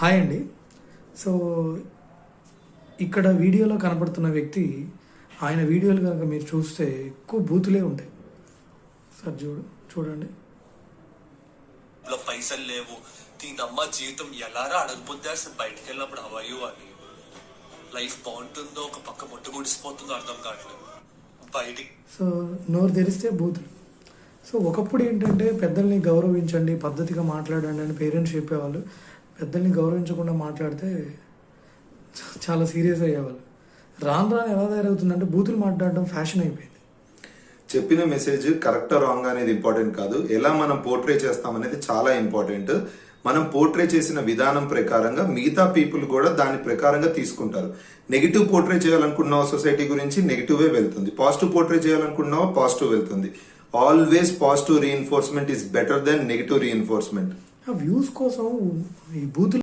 Hi అండి. So ఇక్కడ వీడియోలో కనపడుతున్న వ్యక్తి, ఆయన వీడియోలు కనుక మీరు చూస్తే ఎక్కువ బూతులే ఉంటాయి. సార్ చూడండి. పైసలు లేవు, దీనమ్మ జీవితం ఎలారా అడగబోద్దే, అసలు బయటకు వెళ్ళినప్పుడు అవయ్యో అని లైఫ్ బాగుంటుందో ఒక పక్క ముట్టు గుడిసిపోతుందో అర్థం కావట్లేదు బయటికి. సో నోరు తెరిస్తే బూతులు. సో ఒకప్పుడు ఏంటంటే పెద్దల్ని గౌరవించండి, పద్ధతిగా మాట్లాడండి అని పేరెంట్స్ చెప్పేవాళ్ళు. పెద్దల్ని గౌరవించకుండా మాట్లాడితే చాలా సీరియస్ అయ్యేవాళ్ళు. రాను ఎలా తయారవుతుందంటే బూతులు మాట్లాడడం ఫ్యాషన్ అయిపోయింది. చెప్పిన మెసేజ్ కరెక్టా రాంగ్ అనేది ఇంపార్టెంట్ కాదు, ఎలా మనం పోర్ట్రే చేస్తామనేది చాలా ఇంపార్టెంట్. మనం పోర్ట్రే చేసిన విధానం ప్రకారంగా మిగతా పీపుల్ కూడా దాని ప్రకారంగా తీసుకుంటారు. నెగిటివ్ పోర్ట్రే చేయాలనుకున్నావు సొసైటీ గురించి, నెగిటివే వెళ్తుంది. పాజిటివ్ పోర్ట్రే చేయాలనుకున్నావు, పాజిటివ్ వెళ్తుంది. Always positive reinforcement is better than negative reinforcement. Views కోసం ఈ బూతులు